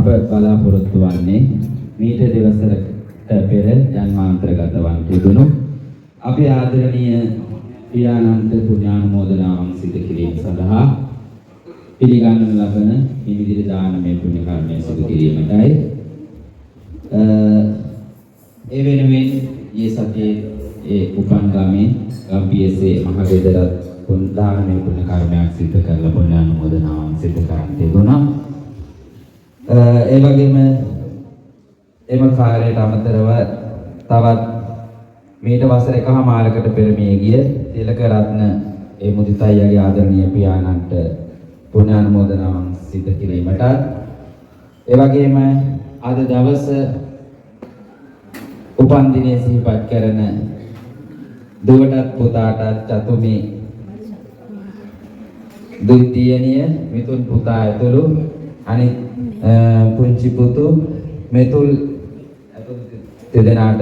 අප බලාපොරොත්තු වන්නේ මීට දවසකට පෙර ජන්මාන්තරගත වන් තිබුණු අපේ ආදරණීය පියාණන්ට පුණ්‍යානුමෝදනාවන් සිදු කිරීම සඳහා පිළිගන්නු ලබන නිමිදිරි දානමය පුණ්‍ය කර්මය සිදු කිරීමටයි ඒ වෙනුවෙන් මේ සතියේ ඒ උපන්ගාමී ගම්පියසේ මහබෙදරත් දානමය පුණ්‍ය කර්මයක් සිදු කරලා පුණ්‍යානුමෝදනාවන් සිදු කරන් තිබුණා. ඒ වගේම එම කාර්යයට අමතරව තවත් මීට වසර එකමාරකට පෙර මේ ගිය තිලක රත්න ඒ මුදිතයියාගේ ආදරණීය පියාණන්ට පුණ්‍යානුමෝදනාවන් සිදු කිරීමට ඒ වගේම අද දවස උපන් දිනයේ සිහිපත් කරන දුවටත් පුතාටත් චතුමි දුතියනිය මිතුන් පුතා ඇතුළු අනිත් පුංචි පුතු මෙතුල් දෙදෙනාට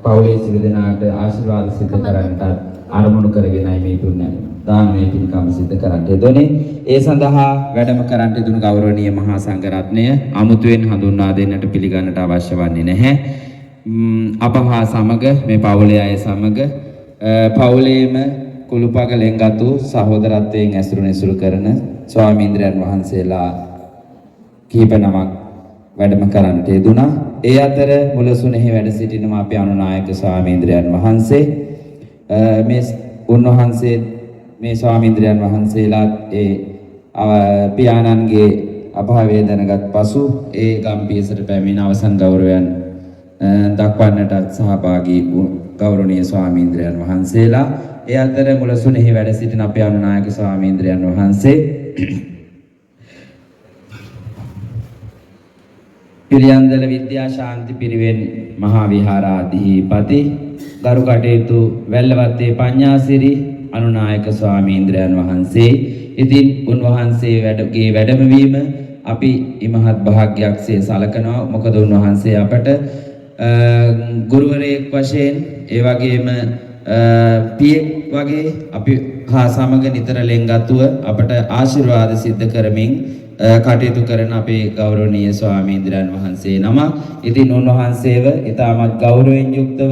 පවුලේ සියලු දෙනාට ආශිර්වාද සිදු කරන්නට ආරමුණු කරගෙනයි මේ පුණ්‍ය දානමය පින්කම සිදු කරන්නට යෙදුනේ. ඒ සඳහා වැඩම කරන්නට යෙදුණු ගෞරවනීය මහා සංඝරත්නය අමුතුවෙන් හඳුන්වා දෙන්නට පිළිගන්නට අවශ්‍ය වන්නේ නැහැ. අප හා සමග මේ පවුලේ අය සමග පවුලේම කුළුපගලෙන් ගතු සහෝදරත්වයෙන් ඇසුරු කරන ස්වාමීන්ද්‍රයන් වහන්සේලා කීප නමක් වැඩම කරන්නට යෙදුණා. ඒ අතර මුලසුනේහි වැඩ සිටින අපේ අනුනායක ස්වාමීන්ද්‍රයන් වහන්සේ මේ උන්වහන්සේ මේ ස්වාමීන්ද්‍රයන් වහන්සේලාත් ඒ පියාණන්ගේ අභාවය දැනගත් පසු ඒ ගම්පියසට පැමිණ අවසන් ගෞරවයන් දක්වන්නට සහභාගී වූ ගෞරවනීය ස්වාමීන්ද්‍රයන් වහන්සේලා. ඒ අතර මුලසුනේහි වැඩ සිටින අපේ අනුනායක ස්වාමීන්ද්‍රයන් වහන්සේ පිළියන්දල විද්‍යා ශාන්ති පිරිවෙන් මහා විහාරාධිපති ගරු කටයුතු වැල්ලවත්තේ පඤ්ඤාසිරි අනුනායක ස්වාමීන්ද්‍රයන් වහන්සේ. ඉතින් උන්වහන්සේ වැඩමවීම අපි ඉමහත් භාග්‍යයක්සේ සලකනවා. මොකද උන්වහන්සේ අපට ගුරුවරයෙක් වශයෙන් ඒ වගේම පියෙක් වගේ අපි හා සමග නිතර ලෙන්ගතුව අපට ආශිර්වාද සිද්ධ කරමින් කටයුතු කරන අපේ ගෞරවනීය ස්වාමීන්ද්‍රයන් වහන්සේ නම. ඉතින් උන්වහන්සේව ඉතාමත් ගෞරවයෙන් යුක්තව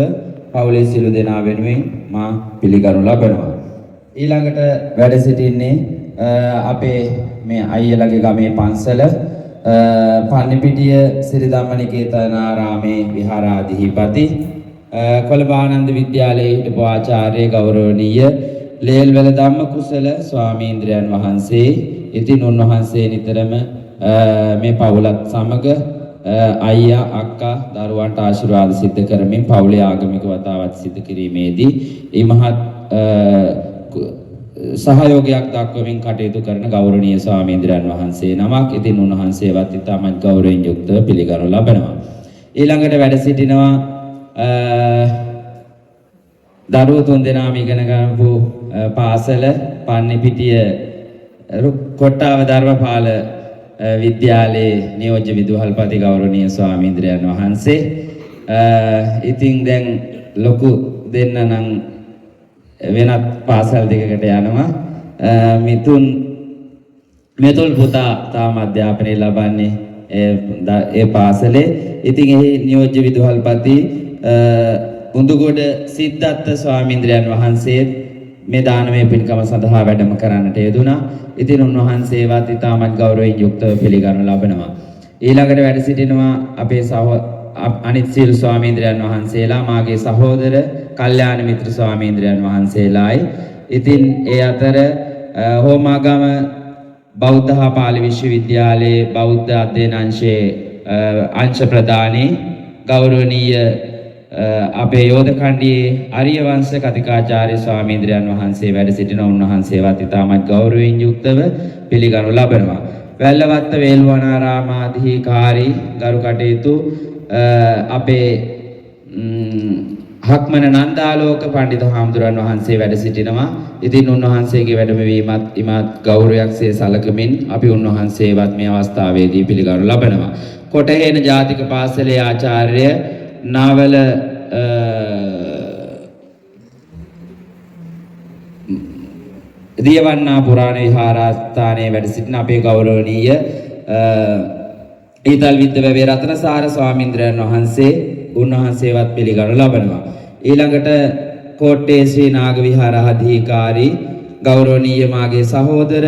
පවුලේ සියලු දෙනා වෙනුවෙන් මා පිළිගනු ලබනවා. ඊළඟට වැඩ සිටින්නේ අපේ මේ අයියලගේ ගමේ පන්සල පන්නිපිටිය සිරි ධම්මනිකේතනාරාමේ විහාරාධිපති කොළඹ ආනන්ද විද්‍යාලයේ හිටපු ආචාර්ය ගෞරවනීය ලේල්වල ධම්මකුසල ස්වාමීන්ද්‍රයන් වහන්සේ. ඉතින් උන්වහන්සේ නිතරම මේ පවුලත් සමග අයියා අක්කා දරුවන්ට ආශිර්වාද සිද්ධ කරමින් පවුලේ ආගමික වතාවත් සිදු කිරීමේදී ඉමහත් සහයෝගයක් දක්වමින් කටයුතු කරන ගෞරවනීය ස්වාමීන්ද්‍රයන් වහන්සේ නමක්. ඉතින් උන්වහන්සේවත් ඉතාමත් ගෞරවයෙන් යුක්තව පිළිගනු ලබනවා. ඊළඟට වැඩ සිටිනවා දරුවෝ තුන්දෙනාම ඉගෙන ගන්නපු පාසල පන්නිපිටිය කොට්ටාව ධර්මපාල විද්‍යාලයේ නියෝජ්‍ය විදුහල්පති ගෞරවනීය ස්වාමීන්ද්‍රයන් වහන්සේ. ඉතින් දැන් ලොකු දෙන්න නම් වෙනත් පාසල් දෙකකට යනවා. මෙතුල් පුතා තාම අධ්‍යාපනය ලබන්නේ ඒ පාසලේ. ඉතින් එහි නියෝජ්‍ය විදුහල්පති උඳුගොඩ සිද්ධාර්ථ ස්වාමීන්ද්‍රයන් වහන්සේ මේ දානමය පින්කම සඳහා වැඩම කරන්නට යෙදුණා. ඉතින් උන්වහන්සේවත් ඉතාමත් ගෞරවයෙන් යුක්තව පිළිගනු ලබනවා. ඊළඟට වැඩ සිටිනවා අපේ අනිත් සියලු ස්වාමීන්ද්‍රයන් වහන්සේලා මාගේ සහෝදර කල්යාණ මිත්‍ර ස්වාමීන්ද්‍රයන් වහන්සේලායි. ඉතින් ඒ අතර හෝමාගම බෞද්ධ හා පාලි විශ්වවිද්‍යාලයේ බෞද්ධ අධ්‍යයන අංශයේ අංශ ප්‍රධානී ගෞරවනීය අපේ යෝධ කණ්ඩියේ ආර්ය වංශ කතිකාචාර්ය ස්වාමීන්ද්‍රයන් වහන්සේ වැඩ සිටින උන්වහන්සේවත් ඉතාමත් ගෞරවයෙන් යුක්තව පිළිගනු ලබනවා. වැල්ලවත්ත වේල්වනාරාමාධිකාරී ගරු කටයුතු අපේ හක්මන නන්දාලෝක පඬිතු හාමුදුරන් වහන්සේ වැඩ සිටිනවා. ඉතින් උන්වහන්සේගේ වැඩමවීමත් ඉමත් ගෞරවයක්සේ සලකමින් අපි උන්වහන්සේවත් මේ අවස්ථාවේදී පිළිගනු ලබනවා. කොටහේන ජාතික පාසලේ ආචාර්ය නාවල දියවන්නා පුරාණ විහාරස්ථානයේ වැඩ සිටින අපේ ගෞරවනීය ඊතල් විද්දවැවේ රතනසාර ස්වාමීන්ද්‍රයන් වහන්සේ උන්වහන්සේවත් පිළිගනු ලබනවා. ඊළඟට කෝට්ටේ ශ්‍රී නාග විහාරාධිකාරී ගෞරවනීය මාගේ සහෝදර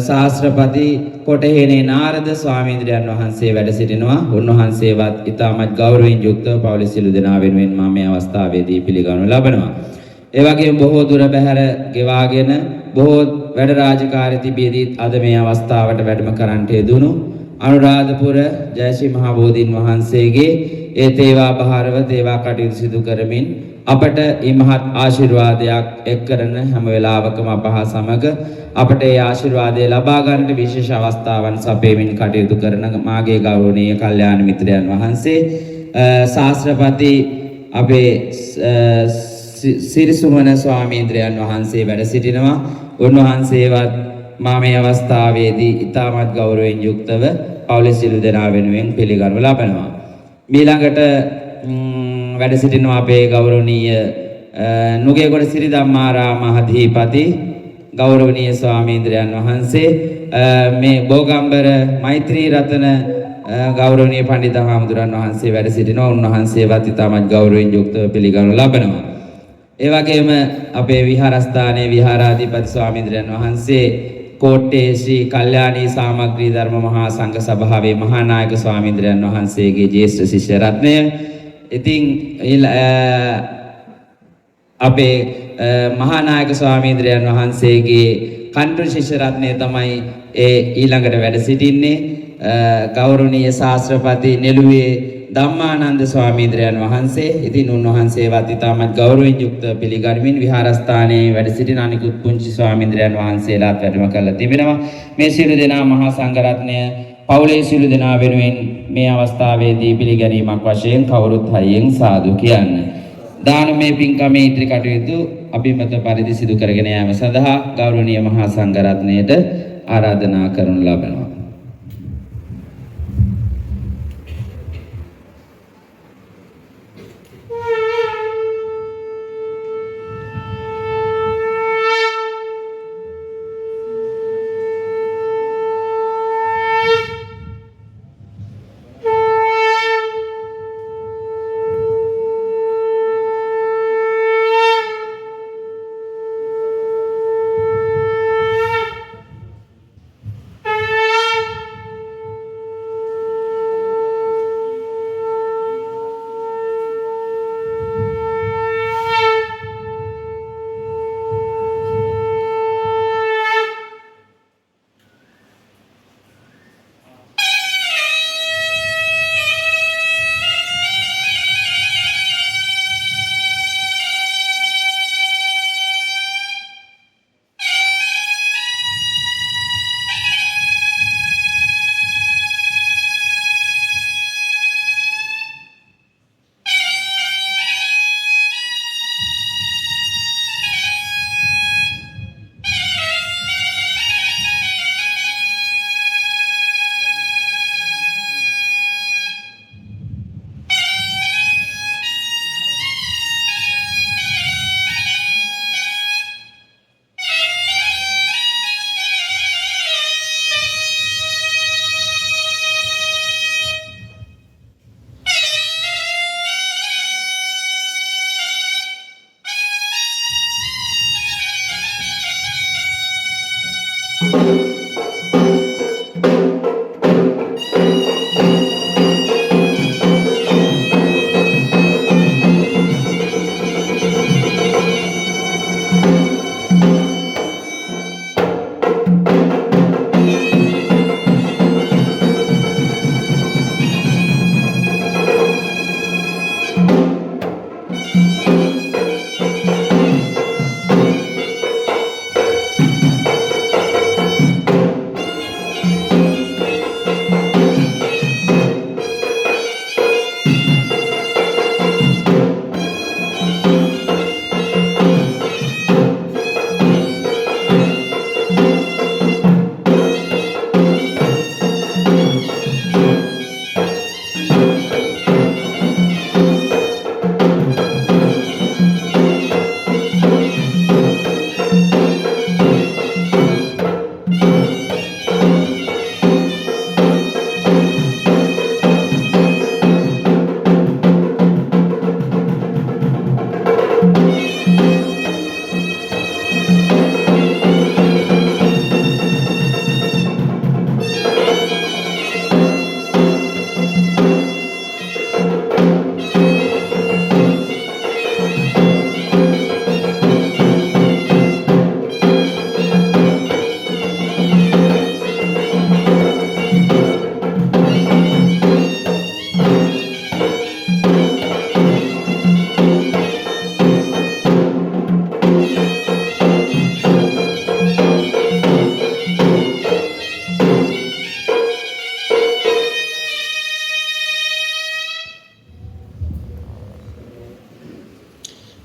ශාස්ත්‍රපති කොටහේනේ නාරද ස්වාමීන්ද්‍රයන් වහන්සේ වැඩ සිටිනවා. උන්වහන්සේවත් ඉතාමත් ගෞරවයෙන් යුක්තව පවුලේ සිළු දෙනා වෙනුවෙන් මම මේ අවස්ථාවේදී පිළිගනු ලබනවා. ඒ වගේම බොහෝ දුර බැහැර ගෙවාගෙන බොහෝ වැඩ රාජකාරී තිබියදී අද මේ අවස්ථාවට වැඩම කරන්නට යෙදුණු අනුරාධපුර ජයශ්‍රී මහා බෝධීන් වහන්සේගේ ඒ තේවා බහාරව තේවා කටයුතු සිදු කරමින් අපට මේ මහත් ආශිර්වාදයක් එක් කරන හැම වෙලාවකම අපහා සමග අපට ඒ ආශිර්වාදය ලබා ගන්නට විශේෂ අවස්ථාවන් සපයමින් කටයුතු කරන මාගේ ගෞරවනීය කල්යාණ මිත්‍රයන් වහන්සේ ශාස්ත්‍රපති අපේ සිරිසුමන ස්වාමීන්ද්‍රයන් වහන්සේ වැඩ සිටිනවා. උන්වහන්සේවත් මා මේ අවස්ථාවේදී ඉතාමත් ගෞරවයෙන් යුක්තව පවුලේ සිළු දෙනා වෙනුවෙන් පිළිගනු ලබනවා. ඊළඟට වැඩ සිටිනවා අපේ ගෞරවනීය නුගේගොඩ සිරි ධම්මාරාම අධිපති ගෞරවනීය ස්වාමීන්ද්‍රයන් වහන්සේ මේ බෝගම්බර මෛත්‍රී රතන ගෞරවනීය පඬිත හාමුදුරන් වහන්සේ වැඩ සිටිනවා. උන්වහන්සේවත් ඉතාමත් ගෞරවයෙන් යුක්තව පිළිගනු ලබනවා. ඒ වගේම අපේ විහාරස්ථානයේ විහාරාධිපති ස්වාමීන්ද්‍රයන් වහන්සේ කෝට්ටේ ශ්‍රී කල්යාණී සාමග්‍රී ධර්ම මහා සංඝ සභාවේ මහා නායක ස්වාමීන්ද්‍රයන් වහන්සේගේ ජ්‍යෙෂ්ඨ ශිෂ්‍ය රත්නය. ඉතින් අපේ මහා නායක ස්වාමීන්ද්‍රයන් වහන්සේගේ කන්ට්‍ර ශිෂ්‍ය රත්නය තමයි ඊළඟට වැඩ සිටින්නේ. ගෞරවනීය ශාස්ත්‍රපති නෙළුවේ ධම්මානන්ද ස්වාමීන්ද්‍රයන් වහන්සේ. ඉතින් උන්වහන්සේවත් ඉතාමත් ගෞරවයෙන් යුක්තව පිළිගනිමින් විහාරස්ථානයේ වැඩ සිටින අනිකුත් පුංචි ස්වාමීන්ද්‍රයන් වහන්සේලාත් වැඩම කරලා තිබෙනවා. මේ සියලු දෙනා මහා සංඝරත්නය පවුලේ සියලු දෙනා වෙනුවෙන් මේ අවස්ථාවේදී පිළිගැනීමක් වශයෙන් කවුරුත් හයියෙන් සාදු කියන්න. දානමය පින්කමේ ඉදිරි කටයුතු අභිමත පරිදි සිදු කරගෙන යාම සඳහා ගෞරවනීය මහා සංඝරත්නයට ආරාධනා කරනු ලබනවා.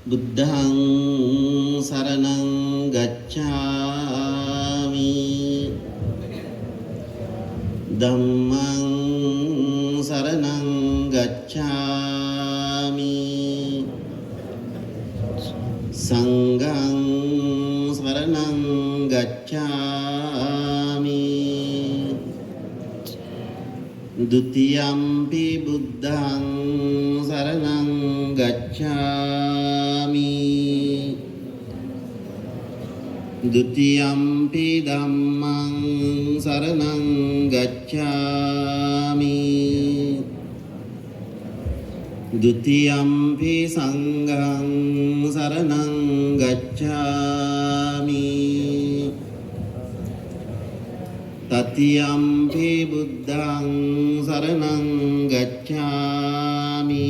බුද්ධං සරණං ගච්ඡාමි ධම්මං සරණං ගච්ඡාමි සංඝං සරණං ගච්ඡාමි ဒုတိယံ පි බුද්ධං සරණං ගච්ඡාමි ဒုတိယံ පි ධම්මං සරණං ගච්ඡාමි ဒုတိယံ පි සංඝං සරණං ගච්ඡාමි တတိယံ පි බුද්ධං සරණං ගච්ඡාමි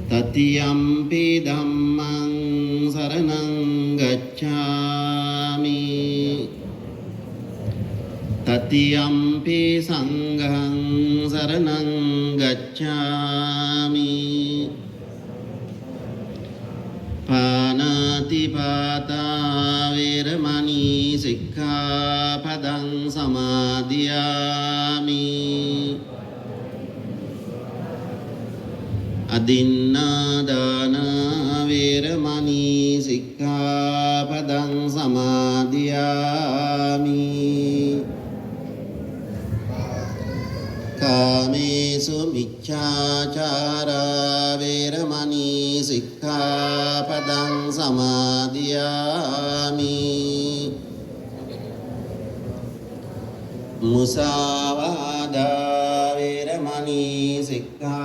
တတိယံ පි ධම්මං සරණං ගච්ඡාමි တတိယံ පි සංඝං සරණං ගච්ඡාමි පානාති පාතා වේරමණී සික්ඛාපදං සමාදියාමි อดินนาดานาเวรมณีสิกขาปดังสมาธิยามิกาเมสุมิจฉาจาราเวรมณีสิกขาปดังสมาธิยามิมุสาวาดาเวรมณีสิกขา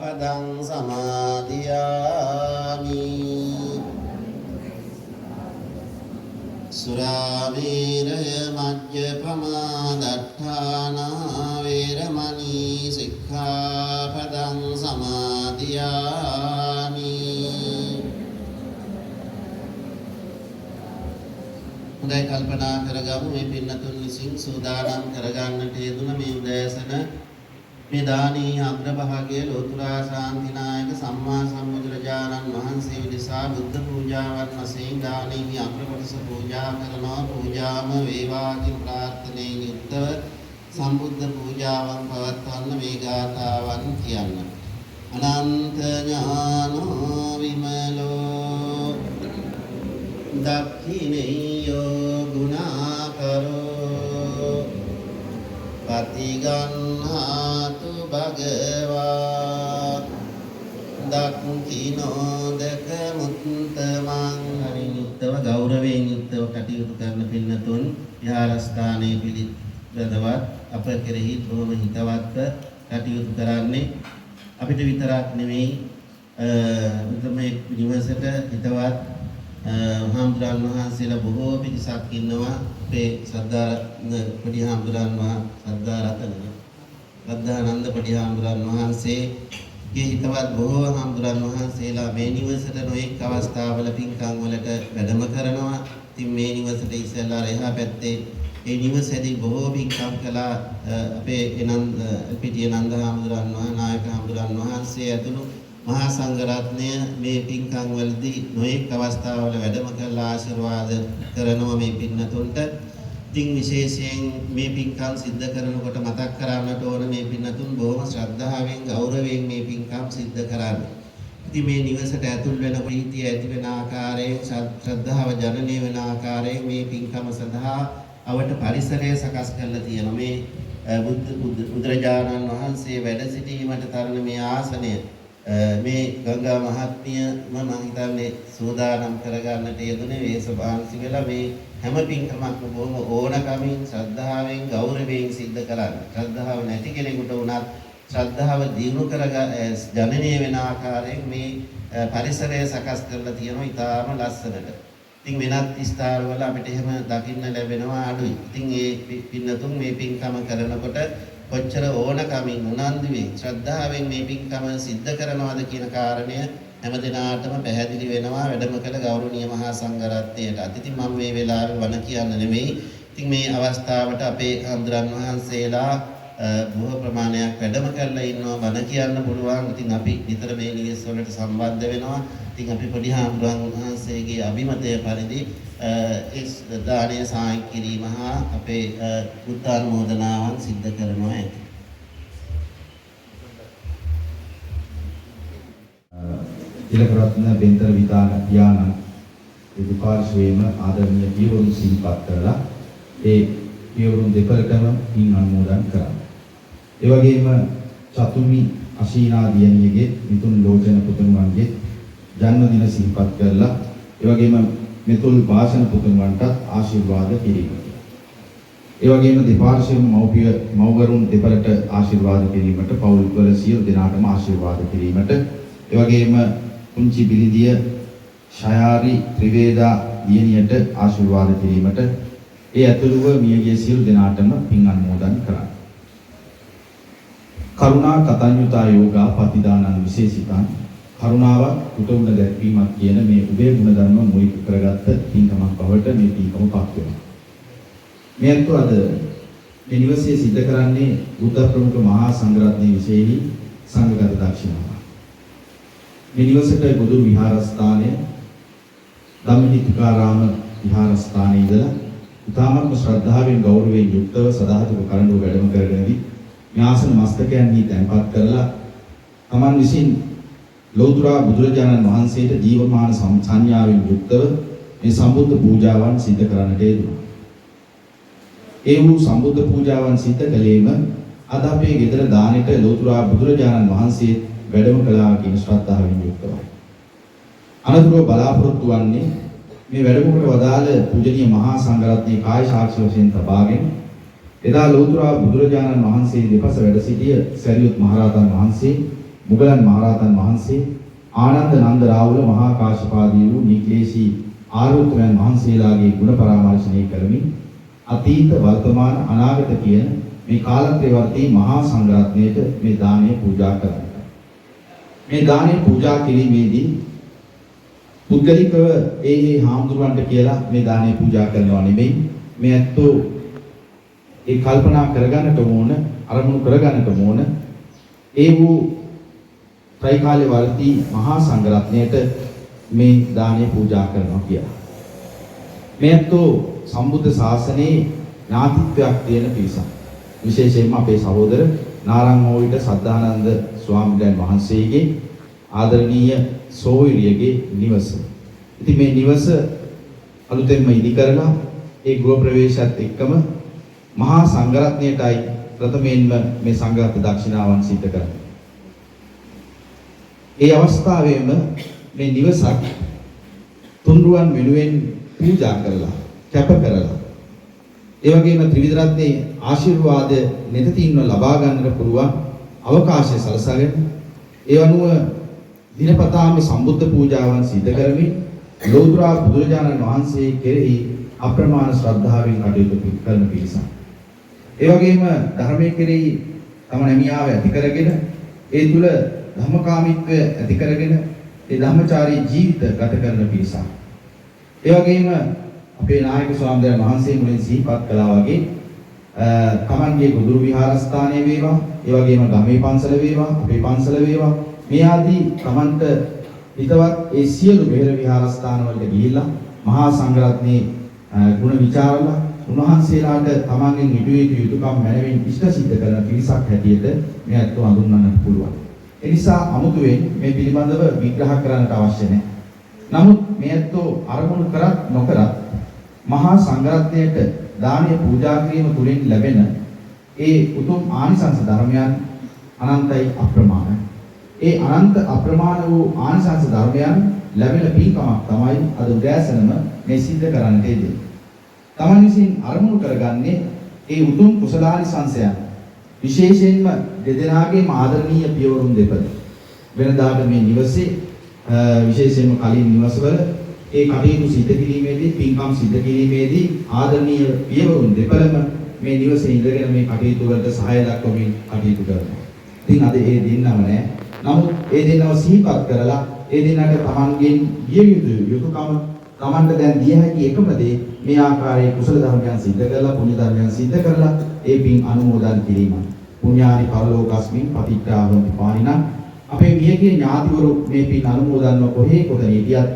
ปดังสมาธิยามิสุราเมรยมัจจปมาดัฏฐานาเวรมณีสิกขาปดังสมาธิยามิ හොඳයි කල්පනා කරගමු මේ පින්නතුන් විසින් සූදානම් කරගන්නට යෙදුන මේ උදෑසන මේ දානීය අග්‍රභාගයේ ලෝතුරා ශාන්තිනායක සම්මා සම්බුදුරජාණන් වහන්සේ විදසා බුද්ධ පූජාවන් වශයෙන් දානීය අග්‍රකොටස පූජා කරනවා පූජාම වේවා කියන ප්‍රාර්ථනාවෙන් යුක්තව සම්බුද්ධ පූජාවන් පවත්වන්න මේ ගාථාවන් කියන්න අනන්ත ඥානෝ විමලෝ දක්ඛිනේයෝ ගුණාකරෝ පතිගන්හාතු භගවා දක්ඛිනෝ දක මුත්තමං අනිනුත්තව ගෞරවයෙන් යුක්තව කටයුතු කරන පින්නතුන් විහාරස්ථානයේ පිළිපදවත් අප කෙරෙහි බොහොම හිතවත්ව කටයුතු කරන්නේ අපිට විතරක් නෙමෙයි මේ නිවසට හිතවත් හාමුදුරන් වහන්සේලා බොහෝ පිරිසක් ඉන්නවා අපේ සද්ධාරත්න පොඩි හාමුදුරන් සද්ධානන්ද පොඩි හාමුදුරන් වහන්සේගේ හිතවත් බොහෝ හාමුදුරන් වහන්සේලා මේ නිවසට නොඑක් අවස්ථාවල පින්කම් වලට වැඩම කරනවා. ඉතින් මේ නිවසට ඉස්සෙල්ලා එහා පැත්තේ ඒ නිවසේදී බොහෝ පින්කම් කළා අපේ පිටිය නන්ද හාමුදුරන් නායක හාමුදුරන් වහන්සේ ඇතුළු මහා සංඝරත්නය මේ පින්කම් වලදී නොඑක් අවස්ථාවල වැඩම කරලා ආශිර්වාද කරනවා මේ පින්නතුන්ට. ඉතින් විශේෂයෙන් මේ පින්කම් සිද්ධ කරනකොට මතක් කරන්නට ඕන මේ පින්නතුන් බොහොම ශ්‍රද්ධාවෙන් ගෞරවයෙන් මේ පින්කම් සිද්ධ කරන්නේ. ඉතින් මේ නිවසට ඇතුල් වෙන ප්‍රීතිය ඇති වෙන ආකාරයෙන් ශ්‍රද්ධාව ජනනය වෙන ආකාරයෙන් මේ පින්කම සඳහා අවට පරිසරය සකස් කරලා තියෙනවා. මේ බුදුරජාණන් වහන්සේ වැඩ සිටීමට තරණ මේ ආසනය මේ ගංගා මහත්මිය මම හිතන්නේ සෝදානම් කරගන්නට යෙදුනේ වේසභාන්සි වෙලා මේ හැම පින්කමක්ම බොහොම ඕනකමින් ශ්‍රද්ධාවෙන් ගෞරවයෙන් සිද්ධ කරන්නේ. ශ්‍රද්ධාව නැති කෙනෙකුට උනත් ශ්‍රද්ධාව දිනු කරගන්න ජනනීය වෙන ආකාරයෙන් මේ පරිසරය සකස් කරලා තියෙනවා ඊටාම ලස්සනට. ඉතින් වෙනත් ස්ථානවල අපිට එහෙම දකින්න ලැබෙනවා අඩුයි. ඉතින් මේ පින්නතුන් මේ පින්කම කරනකොට කොච්චර ඕනකමින් උනන්දුවෙන් ශ්‍රද්ධාවෙන් මේ පින්කම සිද්ධ කරනවද කියන කාරණය හැමදිනාටම පැහැදිලි වෙනවා වැඩම කළ ගෞරවනීය මහා සංඝරත්නයට. ඉතින් මම මේ වෙලාවේ වණ කියන්න නෙමෙයි. ඉතින් මේ අවස්ථාවට අපේ හාමුදුරන් වහන්සේලා බොහෝ ප්‍රමාණයක් වැඩම කරලා ඉන්නවා බණ කියන්න පුළුවන්. ඉතින් අපි නිතර මේ නිවෙස් වලට සම්බන්ධ වෙනවා. ඉතින් අපි පොඩි හාමුදුරන් වහන්සේගේ අභිමතය පරිදි ඒ දානය සායන් කිරීම හා අපේ බුද්ධානුමෝදනාවන් සිද්ධ කරනවා ඇති. තිලකරත්න බෙන්තර විතාන පියාණන් ඒ දෙපාර්ශ්වයේම ආදරණීය පියවරුන් සිහිපත් කරලා ඒ පියවරුන් දෙපළටම පින් අනුමෝදන් කරා. ඒ වගේම චතුමි අශීනා දියණියගේ මිතුන් ලෝචන පුතුණුවන්ගේ ජන්මදින සිහිපත් කරලා ඒ වගේම මෙතුල් භාෂණ පුතුණුවන්ට ආශිර්වාද කිරීම. ඒ වගේම දෙපාර්ශ්වයේම මව්වරුන් දෙපළට ආශිර්වාද කිරීමට පවුල් වල සියලු දෙනාටම ආශිර්වාද කිරීමට ඒ වගේම කුංචි බිලිදිය ශයාරි ත්‍රිවේදා දියණියට ආශිර්වාද කිරීමට ඒ ඇතුළුව මියගිය සියලු දෙනාටම පින් අනුමෝදන් කරා. කරුණා කතඤ්ඤුතා යෝගා පතිදානං විශේෂිතං කරුණාව උතුම්න දැක්වීමක් කියන මේ උභය ගුණ ධර්ම මූලික කරගත්ත පින්කමක් බවට මේ පින්කම පත් වෙනවා. මේත් අද මේ නිවසේ සිද්ධ කරන්නේ බුද්ධ ප්‍රමුඛ මහා සංඝරත්නයේ විශේෂී සංඝගත දක්ෂිනාව. මේ නිවසට බුදු විහාරස්ථානය ධම්මිතිකාරාම විහාරස්ථානයේ ඉඳලා උතාමත්ම ශ්‍රද්ධාවෙන් ගෞරවයෙන් යුක්තව සදාහතුක කරඬුව වැඩම කරගෙනදී මේ ආසන මස්තකයන්හි තැන්පත් කරලා තමන් විසින් ලෞතර බුදුරජාණන් වහන්සේට ජීවමාන සංඥාවෙන් යුක්තව මේ සම්බුද්ධ පූජාවන් සිද්ධ කරන්නට යෙදුණා. ඒ වූ සම්බුද්ධ පූජාවන් සිද්ධ කළේම අද අපේ ගෙදර දානෙට ලෞතර බුදුරජාණන් වහන්සේ වැඩම කළා කියන ශ්‍රද්ධාවෙන් යුක්තවයි. අනතුරුව බලාපොරොත්තු වන්නේ මේ වැඩමුකට වදාළ පූජනීය මහා සංඝරත්නයේ කාය සාක්ෂි වශයෙන් තබාගෙන එදා ලෞතර බුදුරජාණන් වහන්සේ දෙපස වැඩ සිටිය සරියුත් මහරහතන් වහන්සේ, මුගලන් මහරහතන් වහන්සේ, ආනන්ද නන්ද රාහුල මහා කාශ්‍යපාදී වූ නික්ලේශී ආරුත්‍රයන් වහන්සේලාගේ ගුණ පරාමර්ශනය කරමින් අතීත වර්තමාන අනාගත කියන මේ කාලත්‍රවර්තී මහා සංඝරත්නයට මේ දානය පූජා කරනවා. මේ දානය පූජා කිරීමේදී පුද්ගලිකව ඒ හාමුදුරුවන්ට කියලා මේ දානය පූජා කරනවා නෙමෙයි. මේ ඇත්තෝ ඒ කල්පනා කරගන්නට ඕන, අරමුණු කරගන්නට ඕන ඒ වූ ත්‍රිකාලේ වර්ති මහා සංඝරත්නයට මේ දානය පූජා කරනවා කියලා. මේ ඇත්තෝ සම්බුද්ධ ශාසනයේ ඥාතිත්වයක් තියෙන පිරිසක්. විශේෂයෙන්ම අපේ සහෝදර නාරංගෝවිත සද්ධානන්ද ස්වාමීන් වහන්සේගේ ආදරණීය සෝවිරියගේ නිවස. ඉතින් මේ නිවස අලුතෙන්ම ඉදි කරලා ඒ ගෘහ ප්‍රවේශයත් එක්කම මහා සංඝරත්නයටයි ප්‍රථමයෙන්ම මේ සංඝරත්න දක්ෂිනාවන් සිද්ධ කරන්නේ. ඒ අවස්ථාවේම මේ නිවසක් තුන්රුවන් වෙනුවෙන් පූජා කරලා කැප කරලා ඒ වගේම ත්‍රිවිධ රත්නයේ ආශිර්වාද නිතින්ව ලබා ගන්නට පුළුවන් අවකාශය සලසගෙන ඒ අනුව දිනපතාම සම්බුද්ධ පූජාවන් සිදු කරමින් ලෞතර බුදුරජාණන් වහන්සේ කෙරෙහි අප්‍රමාණ ශ්‍රද්ධාවෙන් කටයුතු කරන පිරිසක්. ඒ වගේම ධර්මයේ කෙරෙහි තම නැමියාව ඇති කරගෙන ඒ තුල ධම්මකාමීත්වය ඇති කරගෙන ඒ ධම්මචාරී ජීවිත ගත කරන පිරිසක්. ඒ වගේම අපේ නායක ස්වාමීන් වහන්සේ මුලින් සිහිපත් කළා වගේ තමන්ගේ ගුදුරු විහාරස්ථානයේ වේවා, ඒ වගේම ගමේ පන්සල වේවා, අපේ පන්සල වේවා මේ ආදී තමන්ට හිතවත් ඒ සියලු බෙහෙර විහාරස්ථාන වලට ගිහිල්ලා මහා සංඝරත්නයේ ගුණ විචාරලා උන්වහන්සේලාට තමන්ගෙන් ඉටු යුතුකම් මැනවින් ඉෂ්ට සිද්ධ කරන පිරිසක් හැටියට මේ අත්ව හඳුන්වන්නට පුළුවන්. ඒ නිසා අමුතුවෙන් මේ පිළිබඳව විග්‍රහ කරන්නට අවශ්‍ය නැහැ. නමුත් මේ අත්ව අරමුණු කරත් නොකරත් මහා සංඝරත්නයට දානීය පූජා කිරීම තුළින් ලැබෙන ඒ උතුම් ආනිසංස ධර්මයන් අනන්තයි අප්‍රමාණයි. ඒ අනන්ත අප්‍රමාණ වූ ආනිසංස ධර්මයන් ලැබෙන පින්කමක් තමයි අද උදෑසනම මේ සිද්ධ කරන්නට යෙදෙන්නේ. තමන් විසින් අරමුණු කරගන්නේ ඒ උතුම් කුසලානිසංසයන්. විශේෂයෙන්ම දෙදෙනාගේම ආදරණීය පියවරුන් දෙපළ. වෙනදාට මේ නිවසේ විශේෂයෙන්ම කලින් නිවසවල ඒ කටයුතු සිදු කිරීමේදී පින්කම් සිදු කිරීමේදී ආදරණීය පියවරුන් දෙපළම මේ නිවසේ ඉඳගෙන මේ කටයුතු වලට සහාය දක්වමින් කටයුතු කරනවා. ඉතින් අද ඒ දෙන්නම නැහැ. නමුත් ඒ දෙන්නව සිහිපත් කරලා ඒ දෙන්නට තමන්ගෙන් ගිය යුතුකම තමන්ට දැන් දිය හැකි එකම දේ මේ ආකාරයේ කුසල ධර්මයන් සිද්ධ කරලා පුණ්‍ය ධර්මයන් සිද්ධ කරලා ඒ පින් අනුමෝදන් කිරීම. පුඤ්ඤානි පරලෝකස්මින් පතිත්තාවන්ති පානිනා අපේ මියගේ ඥාතිවරු මේ පින් අනුමෝදන්ව කොහේ කොතන හිටියත්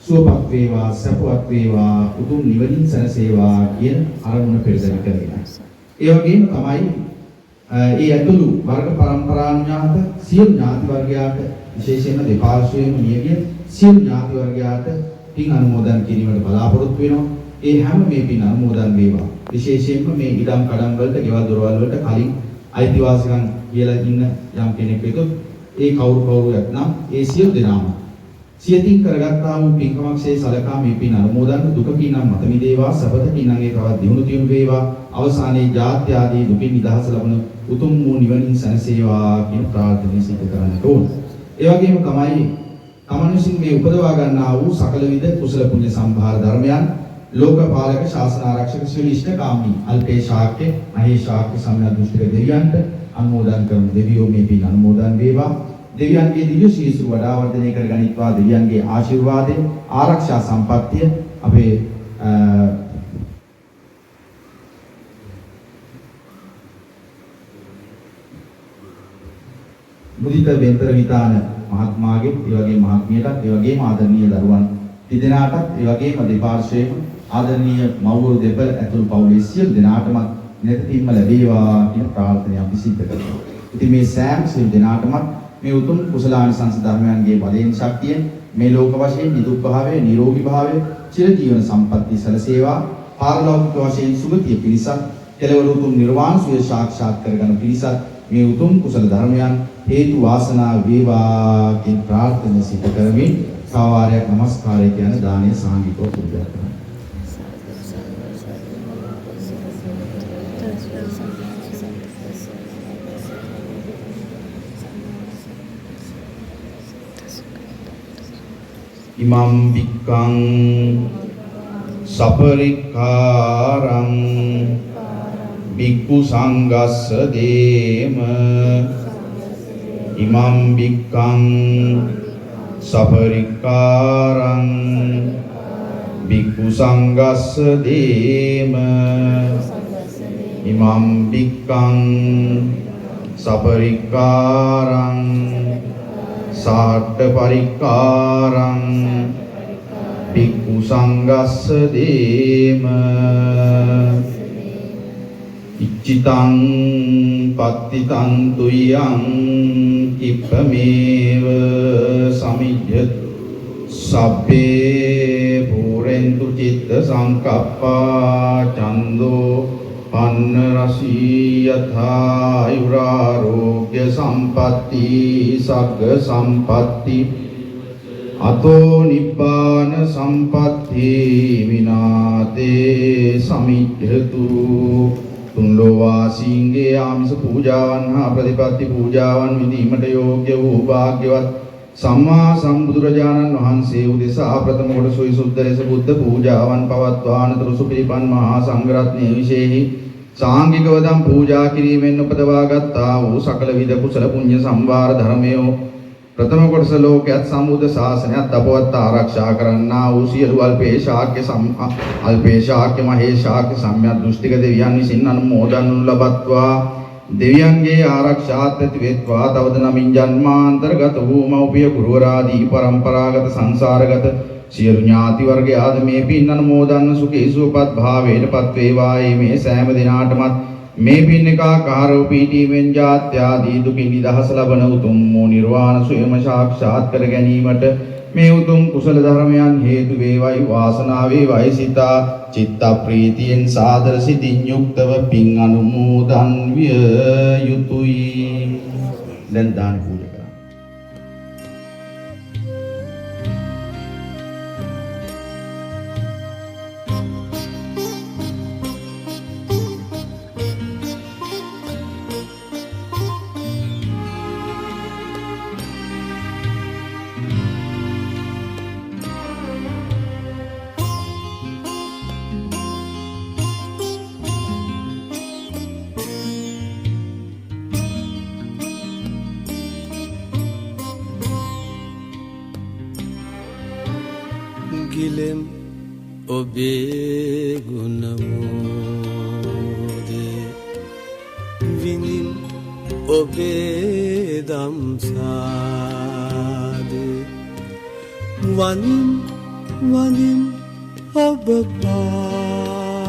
සුවපත් වේවා සැපවත් වේවා උතුම් නිවනින් සැනසේවා කියන අරමුණ පෙරදරි කරගෙන. ඒ වගේම තමයි ඒ ඇතුළු වර්ග පරම්පරාඥාත සියලු ඥාති වර්ගයාට විශේෂයෙන්ම දෙපාර්ශ්වයේම මියගිය සියලු ඥාති වර්ගයාට පින් අනුමෝදන් කිරීමට බලාපොරොත්තු වෙනවා. ඒ හැම මේ පින් අනුමෝදන් වේවා. විශේෂයෙන්ම මේ ඉඩම් කඩම් වලට, ගෙවල් දොරවල් වලට කලින් අයිතිවාසිකම් කියලා ඉන්න යම් කෙනෙක් වෙතොත් ඒ කවුරු යත්නම් ඒ සියලු දෙනාම සියතින් කරගත්තා වූ පින්කමක්සේ සලකා මේ පින් අනුමෝදන් දුකකින් නම් මත මිදේවා සබතකින් නම් ඒ තවත් දිනුණු තියුණු වේවා අවසානයේ ජාත්‍ය ආදී දුකින් නිදහස ලබන උතුම් වූ නිවනින් සැනසේවා කියන ප්‍රාර්ථනාව සිදු කරන්නට ඕන. ඒ වගේම තමයි තමන් විසින් මේ උපදවා ගන්නා වූ සකල විද කුසල පුණ්‍ය සම්භාර ධර්මයන් ලෝකපාලක ශාසන ආරක්ෂක ශ්‍රේෂ්ඨ කාමී අල්පේ ශාක්‍ය මහේ ශාක්‍ය සම්‍යක් දෘෂ්ටික දෙවියන්ට අනුමෝදන් කරමු. දෙවියෝ මේ පින් අනුමෝදන් වේවා. දෙවියන්ගේ දිව්‍ය ශීර්ෂ වඩා වර්ධනය කර ගනිත්වා. දෙවියන්ගේ ආශිර්වාදයෙන් ආරක්ෂා සම්පත්තිය අපේ මුදිත වෙන්තර විතාන මහත්මයාගේ ඒ වගේම මහත්මියටත් ඒ වගේම ආදරණීය දරුවන් තිදෙනාටත් ඒ වගේම දෙපාර්ශ්වයේම ආදරණීය මව්වරු දෙපළ ඇතුළු පවුලේ සියලු දෙනාටම නැතිවීම ලැබේවා කියන ප්‍රාර්ථනාව අපි සිද්ධ කරනවා. ඉතින් මේ සෑම සියලු දෙනාටම මේ උතුම් කුසලානිසංස ධර්මයන්ගේ බලයෙන් ශක්තියෙන් මේ ලෝක වශයෙන් නිදුක් භාවයේ නිරෝගී භාවයේ චිර ජීවන සම්පත්තිය සැලසේවා. පාරලෞකික වශයෙන් සුගතිය පිණිසත් කෙලවර උතුම් නිර්වාණ සුවය සාක්ෂාත් කරගන්න පිණිසත් මේ උතුම් කුසල ධර්මයන් හේතු වාසනා වේවා කියන ප්‍රාර්ථනාව සිදු කරමින් සාවාරයක් නමස්කාරය කියන දානීය සාංගිකව පූජා කරනවා. ඉමම් වික්ඛං සපරික්ඛාරං බික්ඛු සංඝස්ස දේම ඉමම් වික්ඛං සපරික්ඛාරං බික්ඛු සංඝස්ස දේම ඉමම් වික්ඛං සපරික්ඛාරං සාට්ඨ පරික්කාරං බික්ඛු සංඝස්ස දේම ඉච්ඡිතං පත්තිතං තුයං කිප්පමේව සමිජ්ජත් සබ්බේ පුරෙන්තු චිත්ත සංකප්පා චන්தோ පන්න රසී යථා යුරාරෝග්‍ය සම්පatti සග්ග සම්පatti අතෝ නිබ්බාන සම්පatti විනාතේ සමිජ්ජතු තුන්ලෝ වාසීන්ගේ ආමිස පූජාවන් හා ප්‍රතිපත්ති පූජාවන් විදීමට යෝග්‍ය වූ භාග්‍යවත් සම්මා සම්බුදුරජාණන් වහන්සේ උදෙසා ප්‍රථම කොට සුයි සුද්ධ ලෙස බුද්ධ පූජාවන් පවත්වානතුරු සුපිරිපන් මහා සංඝරත්නයේ විශේෂයි සාංගික වදම් පූජා කිරීමෙන් උපදවා ගත්තා වූ සකල විද කුසල පුණ්‍ය සම්භාර ධර්මයෝ ප්‍රථම කොටස ලෝකයත් සම්බුද්ධ ශාසනයත් අපවත් ආරක්ෂා කරන්නා වූ සියලු අල්පේ ශාක්‍ය මහේ ශාක්‍ය සම්‍යක් දෘෂ්ටික දෙවියන් විසින් අනුමෝදන් ලබත්වා දෙවියන්ගේ ආරක්ෂාත් ඇති වෙත්වා. තවද නමින් ජන්මාන්තරගත වූ මව්පිය ගුරුවරාදී පරම්පරාගත සංසාරගත සියලු ඥාති වර්ග ආද මේ පින් අනුමෝදන් සුඛී සුවපත් භාවයටපත් වේවා. මේ සෑම දිනාටමත් මේ පින් එකාකාරව පීඨීමෙන් ජාත්‍ය ආදී දුකින් නිදහස ලබන උතුම් වූ නිර්වාණ සුවයම සාක්ෂාත් කර ගැනීමට මේ උතුම් කුසල ධර්මයන් හේතු වේවයි වාසනාව වේවයි සිතා චිත්ත ප්‍රීතියෙන් සාදර සිතින් යුක්තව පින් අනුමෝදන් විය යුතුයි. දැන් දාන පූජා කරා. ගිලෙම් ඔබේ ගුණ මෝදේ විඳින් ඔබේ දම්සාදේ වනින් වනින් ඔබ පාදේ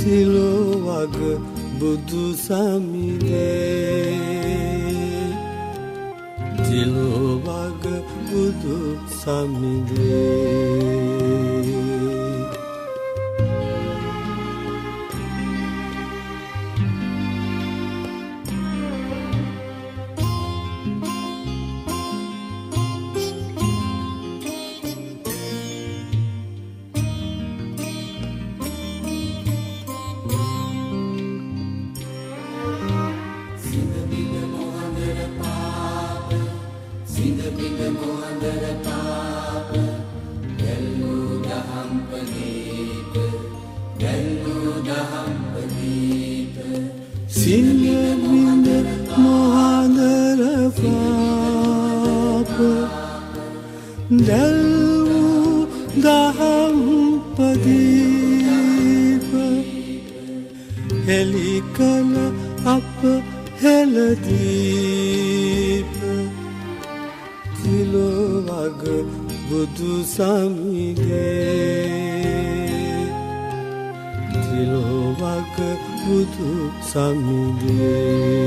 තිලොවග බුදු සමිඳේ තිලොවග බුදු සමිඳේ සිංහබිඳ මොහදර පාප දැල්වූ දහම් පදීප හෙළි කළ අප හෙළදීප තිලොවග බුදු සමිඳේ තිලොවග බුදු සමිඳේ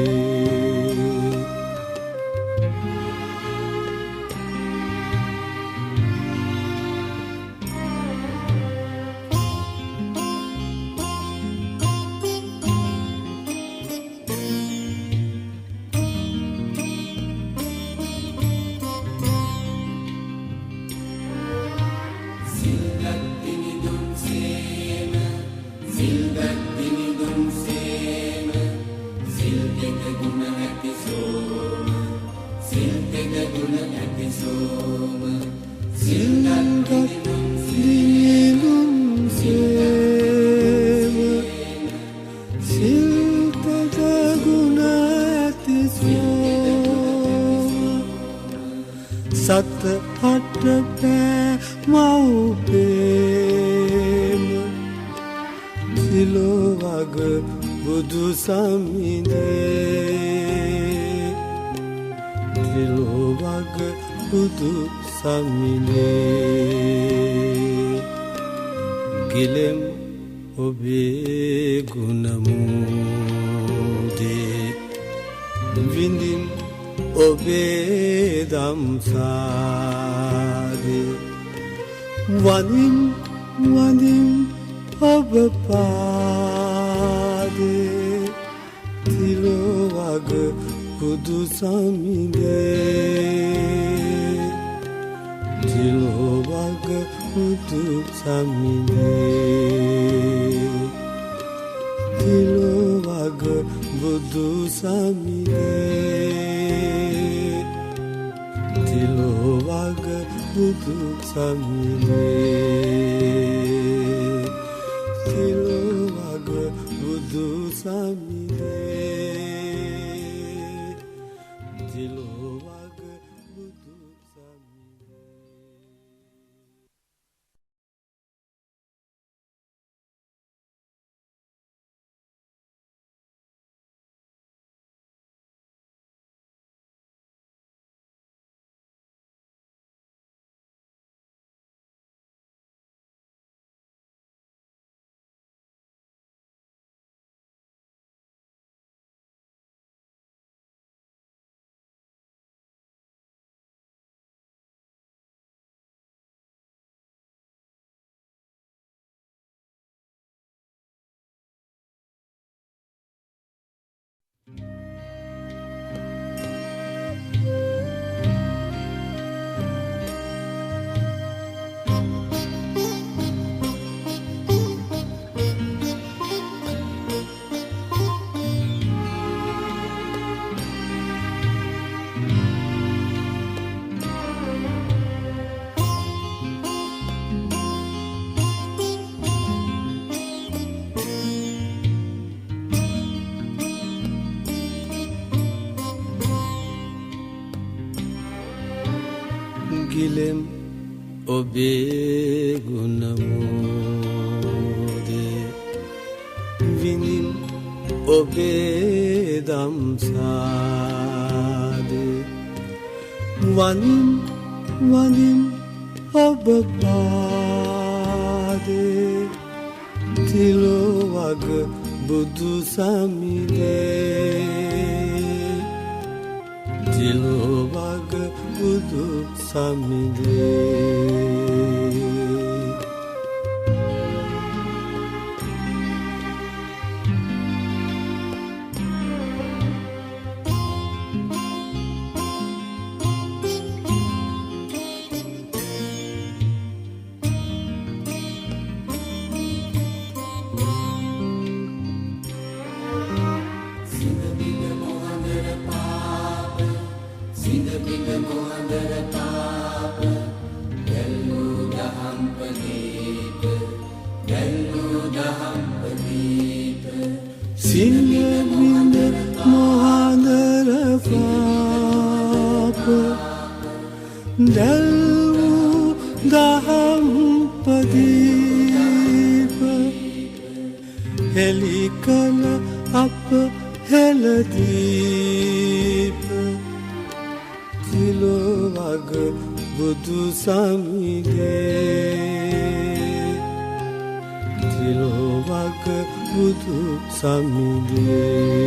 සත හට පෑ මව්පේම තිලොවග බුදු සමිඳේ තිලොවග බුදු සමිඳේ ගිලෙම් ඔබේ ගුණමුදේ විඳින් ඔබේ දම්සාදේ වනින් වනින් ඔබ පාදේ තිලොවග බුදු සමිඳේ තිලොවග බුදු සමිඳේ තිලොවග බුදු සමිඳේ තිලොවග බුදු සමිඳේ තිලොවග බුදු සමිඳේ තිලොවග බුදු ගිලෙම් ඔබේ ගුණමුදේ විඳින් ඔබේ දම්සාදේ වනින් වනින් ඔබ පාදේ තිලෝ වග බුදු සමිඳේ තිලෝ වග බුදු සමිඳේ සිංහබිඳ මොහඳර පාප දැල්වූ දහම් පදීප හෙළි කළ අප හෙළදීප තිලෝ වග බුදු සමිඳේ තිලෝ වග බුදු සමිඳේ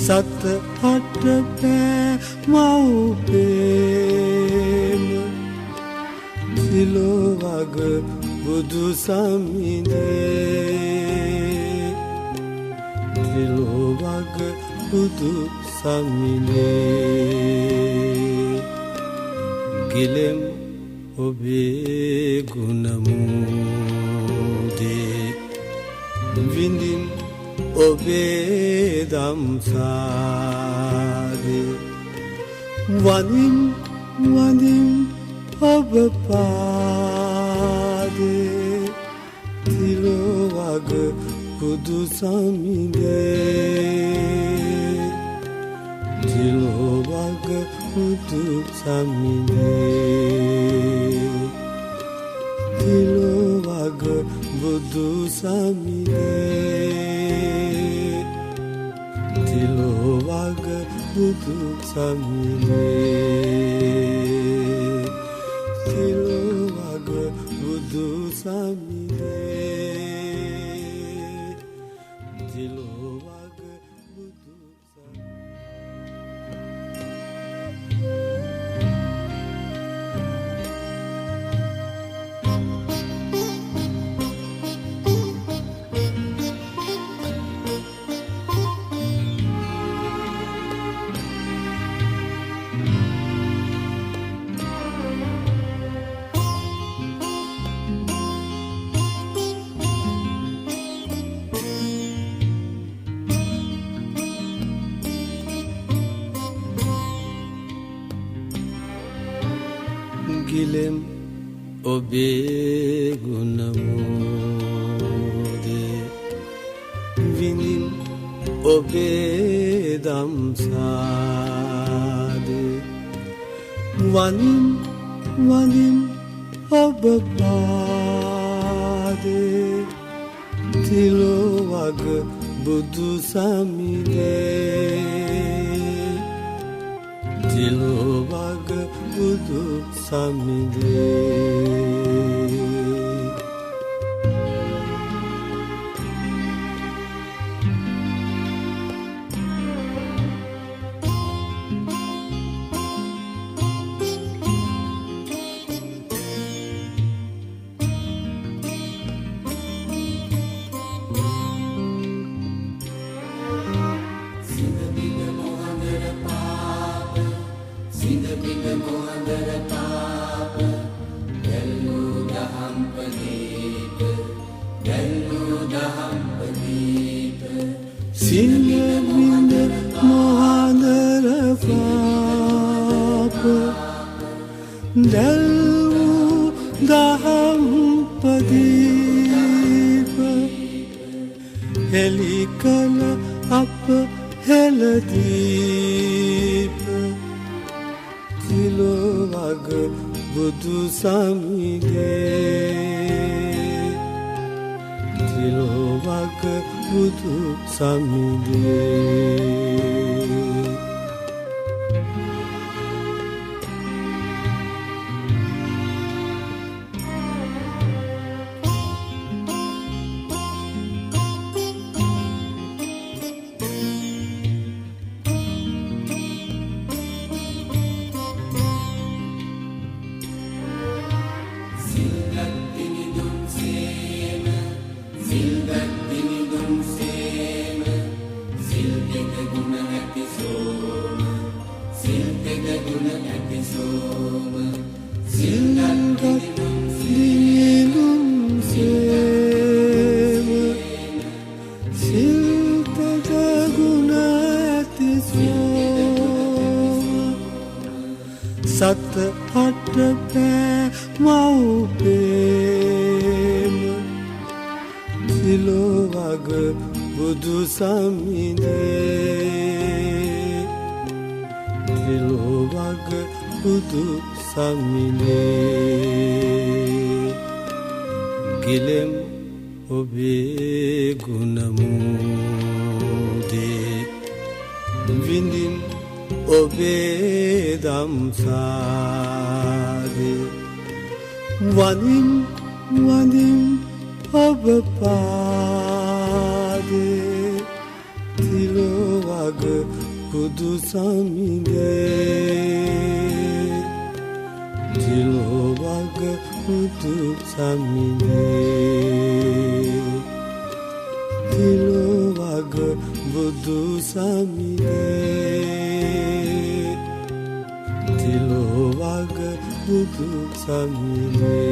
සත අට පෑ මව්පේම තිලෝ වග බුදු සමිඳේ තිලෝ වග බුදු සමිඳේ ගිලෙම් ඔබේ ගුණමුදේ විඳින් ඔබේ දම්සාදේ වනින් වනින් ඔබ පාදේ තිලෝ වග බුදු සමිඳේ තිලෝ වග බුදු සමිඳේ තිලෝ වග බුදු සමිඳේ තිලෝ වග බුදු සමිඳේ තිලෝ වග බුදු සමිඳේ තිලෝ වග බුදු ගිලෙම් ඔබේ ගුණමුදේ විඳින් ඔබේ දම්සාදේ වනින් වනින් ඔබ පාදේ තිලෝ වග බුදු සමිඳේ තිලෝ වග බුදු සමිඳේ සිනවිඳ මොහදර පාප දැල් වූ දහම් පදීප හෙළි කළ අප හෙළදීප තිලොවග බුදු සමිඳේ තිලොවග බුදු සමිඳේ සත හට පෑ මව්පේම තිලොවග බුදු සමිඳේ තිලොවග බුදු සමිඳේ ගිලෙම් ඔබේ ගුණමුදේ විඳින් ඔබේ දම්සාදේ වනින් වනින් ඔබ පාදේ තිලොවග බුදු සමිඳේ තිලොවග බුදු සමිඳේ තිලොවග බුදු සමිඳේ තිලොවග බුදු සමිඳේ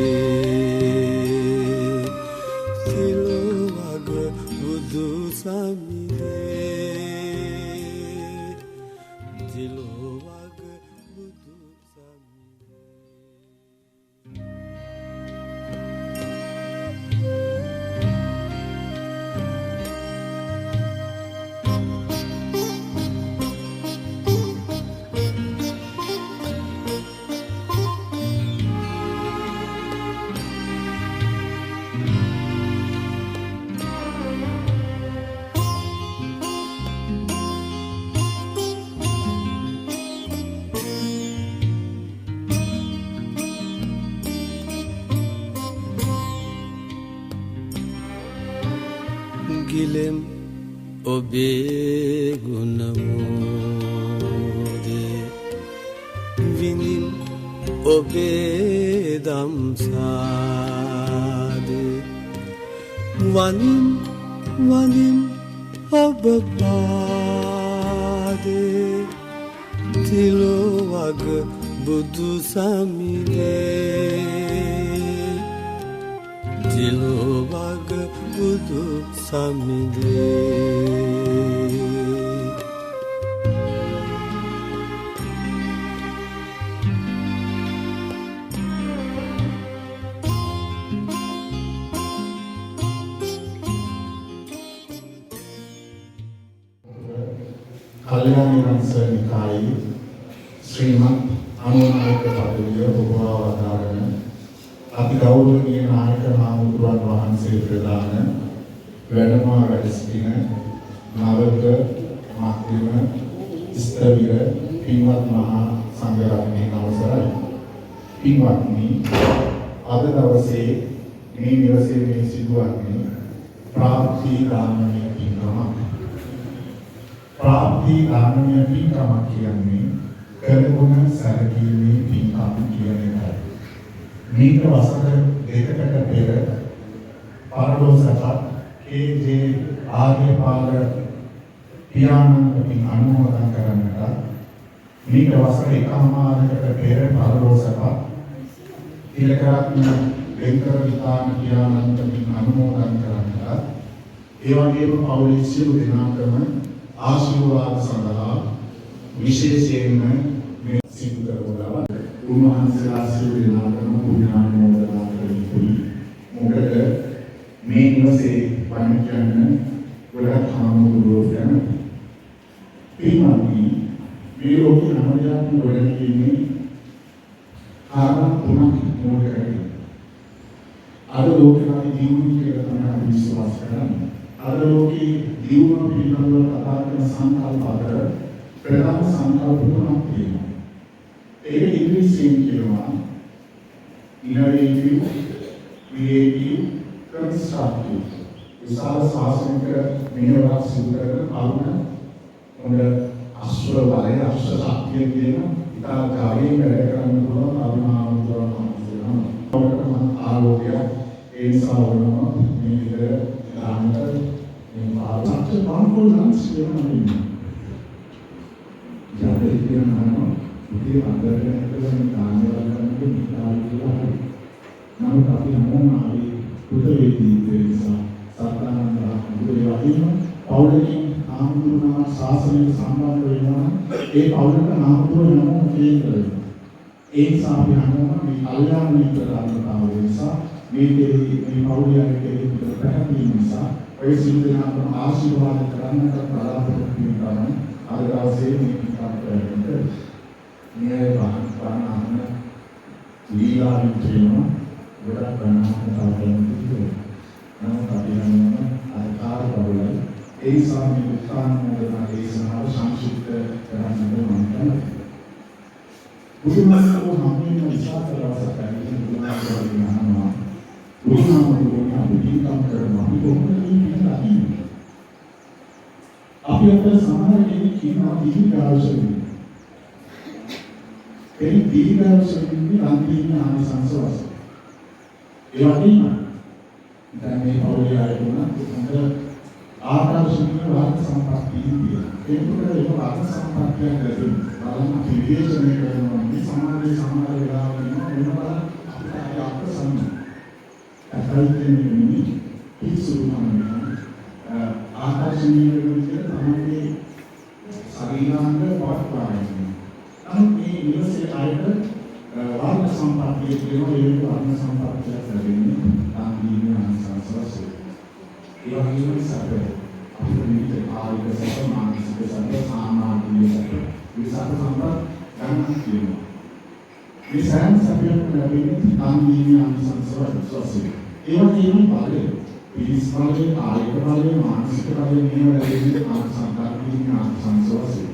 තිලොවග බුදු සමිඳේ තිලොවග බුදු ගිලෙම් ඔබේ ගුණමුදේ විඳින් ඔබේ දම්සාදේ වනින් වනින් ඔබ පාදේ තිලොවග බුදු සමිඳේ තිලොවග බුදු සමිඳේ කල්යාණ වංශ නිකායේ ශ්‍රීමත් අනුනායක පදවිය ඔබවදාරන අති ගෞරවනීය නායක හාමුදුරුවන් වහන්සේ ප්‍රදාන වැඩමවා වැඩ සිටින නවක මධ්‍යම ස්ථවිර පින්වත් මහා සංඝරත්නයේ අවසරයි. පින්වත්නි, අද දවසේ මේ නිවසේ මේ සිදුවන්නේ ප්‍රාප්ති දානමය පින්කමක්. ප්‍රාප්ති දානමය පින්කමක් කියන්නේ කරගුණ සැලකීමේ පින්කම් කියන එකයි. මේක වසර දෙකකට පෙර පාරදෝසපත් කේ.ජේ. ආර්යපාල පියාණන්ගෙන් අනුමෝදන් කරන්නට මේක වසර එකමාරකට පෙර පාරදෝසපත් තිලකරත්න වෙන්කර විතාන පියාණන්ගෙන් අනුමෝදන් කරන්නට ඒ වගේම පවුලේ සියලු දෙනාටම ආශිර්වාද සඳහා විශේෂයෙන්ම මේ සිදු කරවලා උන්වහන්සේලා සියලු දෙනාටම පුණ්‍යානුමෝදනා කරගනිමු. මොකද මේ නිවසේ වань කියන්නේ ගොඩක් හාමුදුරුවෝ ගැන පින්වත්නි මේ ලෝකේ නමයාත්ම ගොඩක් ඉන්නේ කාරණා තුනක් මූල කරගෙන. අද ලෝකේ දියුණුව කියලා තමයි අපි විශ්වාස කරන්නේ. අද ලෝකේ දියුණුව පිළිබඳව කතා කරන සංකල්ප අතර ප්‍රධාන සංකල්ප තුනක් තියෙනවා. ඒක ඉංග්‍රීසියෙන් කියනවා innovative, creative, constructive. විශාල ශාසනික මෙහෙවරක් සිදු කරන කරුණ හොඳ අශ්ව බලය අශ්ව ශක්තිය කියන ඉතා ගාමී වැඩ කරන්න පුළුවන් කරුණාවන්තව තමයි ආලෝකය ඒ නිසා වුණා මේ විදිහට දාන්නට මේ ආචාර්ය පාන්කොල්ලන්ස් කියනවා. ජාතක කියනවා ඉතින් අnder කරන කාර්යවල කරන ඉතාලියලා නමුත් අපි හැමෝම ආවේ පුතේදී ඒ නිසා සත්‍යානන්ද මුදේ වහින පෞලකින් ආමුණා ශාසනයට සම්බන්ධ වෙනවා ඒ පෞලක නාමතුල නමෝ කියන්නේ ඒ නිසා අපි හැමෝම මේ කල්යාණ මිත්‍රතාවය නිසා මේ පෞලියන්ගේ ප්‍රතිපදින නිසා ඔය සිල් දෙනාම ආශිර්වාද කරන්නට බලාපොරොත්තු වෙනවා. අද දවසේ මේ පිටාපරෙන්ට මේ වහන ලීලාවෙන් කියනවා ගොඩක් බණහන් නමුත් අපි නම් ආකාර බවලයි ඒ නිසා මේ උත්සාහ මොදනා දේශනාව සංක්ෂිප්ත කරන්න මම කරනවා. බුදුමහමෝ හැමෝම විශ්වාස කරවසක් කරගෙන බුදුමහමෝ බුදුමහමෝ අපි කිංකම් කරනවා අපි කොහොමද මේ අපි අතර සමහර කෙනෙක් කියනවා දීර්ඝායුෂ ඒ දීර්ඝායුෂෙන්නේ අන්තිම ආනිසංස වශයෙන්. ඒ වගේම දැන් මේ පෞලිය ආයතන හොඳ ආකාශීය වාද සම්පත්තිය තියෙනවා. ඒක වාද සම්පත්තිය ගැන බලන්න විවේචනය කරනවා. මේ සමාජයේ සමහර වෙලාවට වෙනවා අපිට අප සම්මත. අකල්පෙන්නේ පිසුරුමන ආකාශීය විදිහට තමයි ශරීරාංග පවත්වාගෙන. නමුත් මේ නිවසේ ආයත වාද සම්පත්තිය කියනවා ඒ වාද සම්පත්තිය කරන්නේ ආන්දීන අංශසවසේ. ඒ වගේම සැප අපිට ආයත සැප මානසික සැප සාමාජික සැප විසත් සම්පත් ගන්න කියනවා. මේ සෑම සැපයක්ම ලැබෙන්නේ ආන්දීන අංශසවසේ. ඒ වගේම බලය පිළිස් බලය ආයත බලය මානසික බලය මේවා ලැබෙන්නේ ආන්සංකාරීන අංශසවසේ.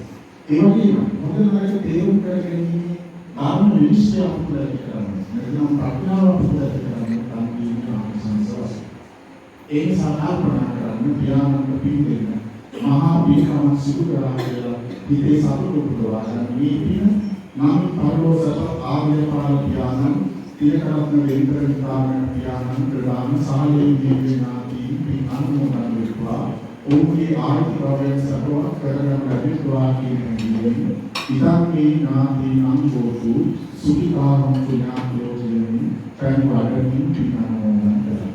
ඒ වගේම මොකද තේරුම් කරගැනීමේ ධර්ම විශ්ය අපුලට කරන්නේ. නැත්නම් ප්‍රඥාව අපුලට කරන්නේ තමයි ආනිසංසවස. ඒ සාධාරණ කරන්නේ පියාණන් පිළිදෙන්න. මහා විකම සිදු කරා කියලා හිතේ සතුට උපදවා ගන්න මේ පින නම් පරලෝසත ආර්ය පාල පියාණන් තිලකරත්න වෙන්කරන පියාණන් ප්‍රදාන සාලේ දීවිනාති පින් අනුමෝදන් වෙත්වා. ඔවුන්ගේ ආර්ථික භවයෙන් සපවත් කරගන්න ලැබෙත්වා කියන නිවීම ඉතින් මේ නාදී අංගෝතු සුඛිකාරම් ඥාතියෝ කියන්නේ පරිවර්තනින් පිනනෝමන කරා.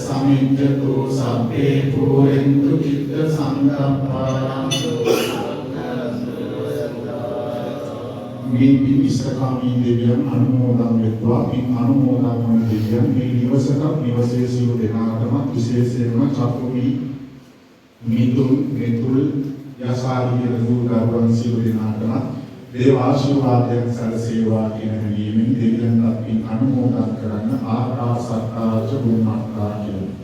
Samijjato sabbe purentu citta sangappārāṁ මේ විශ්වකාමී දෙවියන් අනුමෝදන් වෙත්වා. පින් අනුමෝදන් වන දෙවියන් මේ නිවසට නිවසේ සියලු දෙනාටම විශේෂයෙන්ම චතුර්වි මිතුල් මෙතුල් යසාරිය දුර්ගවන් සියලු දෙනාටම දේව ආශිර්වාදයෙන් සැලසේවා කියන හැඟීමෙන් දෙවියන්ට පින් අනුමෝදන් කරන්න ආකාසත්තාච බුම්මත්තා කියලා.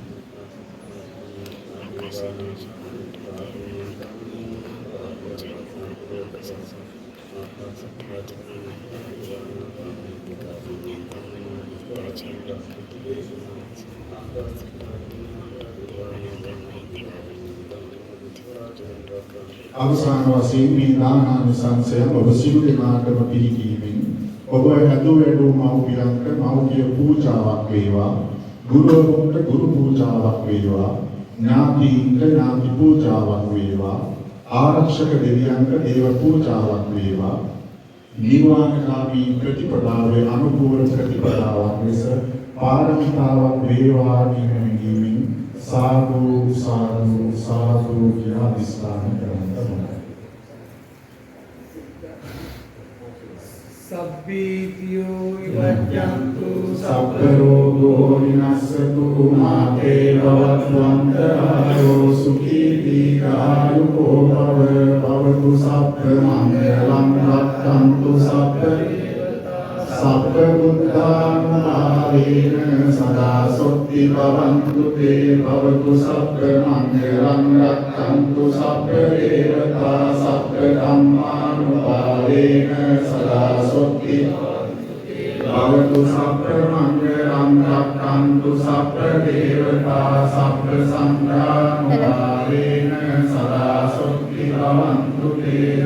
අවසාන වශයෙන් මේ දානානිසංසය ඔබ සියලු දෙනාටම පිළිගීමෙන් ඔබ හැදූ වැඩූ මව්පියන්ට මව්පිය පූජාවක් වේවා, ගුරුවරුන්ට ගුරු පූජාවක් වේවා, ඥාතීන්ට ඥාති පූජාවක් වේවා, ආරක්ෂක දෙවියන්ට දේව පූජාවක් වේවා, නිර්වාණකාමී ප්‍රතිපදාවේ අනුකූල ප්‍රතිපදාවක් ලෙස පාරමිතාවක් වේවා කියමින් සාදු සාදු සාදු කියලා අධිස්ථාන කරන්න ඕනේ. සබ්බීතියෝ විවජ්ජන්තු සබ්බ රෝගෝ විනස්සතු මාතේ භවත්වන්තරායෝ සුඛී දීඝායුකෝ භවතු සබ්බ මංගලං රක්ඛන්තු සබ්බ බුද්ධානුභාවේන සදා සොත්ති භවන්තු තේ භවතු සබ්බ මංගලං රක්ඛන්තු සබ්බ දේවතා සබ්බ ධම්මානුභාවේන සදා සොත්ති භවතු සබ්බ මංගලං රක්ඛන්තු සබ්බ දේවතා සබ්බ සංඝානුභාවේන සදා සොත්ති භවන්තු තේ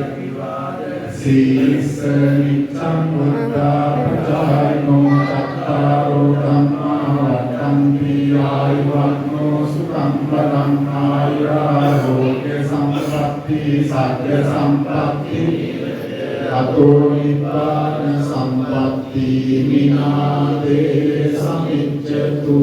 සීස නිච්ඡං බුද්ධා පචායනෝ චත්තාරෝ ධම්මා වත්තන්ති ආයුවන්නෝ සුඛං බලං ආයුරාෝග්‍ය සම්පatti සග්ග සම්පatti අතෝ නිපාන සම්පatti විනාදේ සමිච්ඡතු